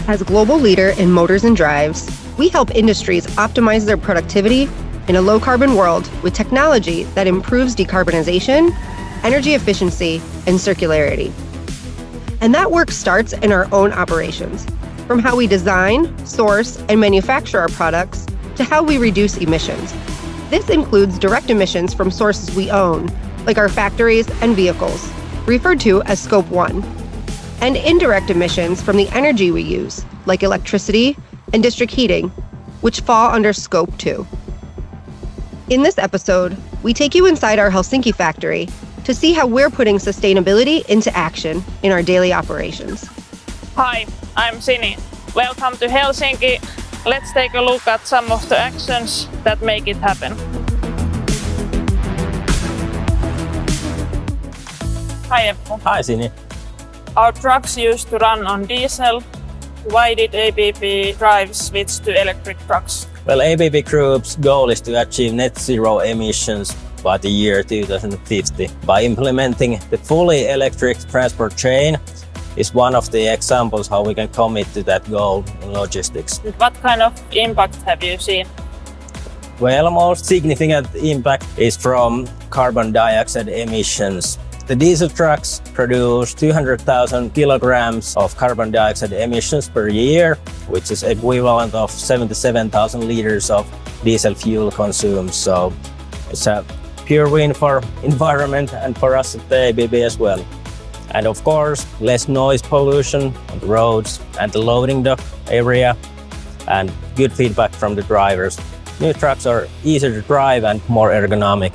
As global leader in motors and drives, we help industries optimize their productivity in a low-carbon world with technology that improves decarbonization, energy efficiency, and circularity. And that work starts in our own operations, from how we design, source, and manufacture our products to how we reduce emissions. This includes direct emissions from sources we own, like our factories and vehicles, referred to as Scope 1, and indirect emissions from the energy we use, like electricity and district heating, which fall under Scope 2. In this episode, we take you inside our Helsinki factory to see how we're putting sustainability into action in our daily operations. Hi, I'm Sini. Welcome to Helsinki. Let's take a look at some of the actions that make it happen. Hi Eppu. Hi Sini. Our trucks used to run on diesel. Why did ABB Drives switch to electric trucks? Well, ABB Group's goal is to achieve net zero emissions by the year 2050. By implementing the fully electric transport chain is one of the examples how we can commit to that goal in logistics. What kind of impact have you seen? Well, most significant impact is from carbon dioxide emissions. The diesel trucks produce 200,000 kilograms of carbon dioxide emissions per year, which is equivalent of 77,000 liters of diesel fuel consumed. So it's a pure win for environment and for us at the ABB as well. And of course, less noise pollution on the roads and the loading dock area, and good feedback from the drivers. New trucks are easier to drive and more ergonomic.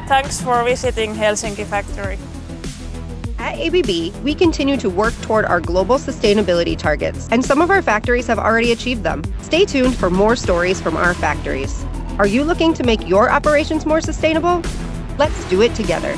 Thanks for visiting Helsinki factory. At ABB, we continue to work toward our global sustainability targets, and some of our factories have already achieved them. Stay tuned for more stories from our factories. Are you looking to make your operations more sustainable? Let's do it together.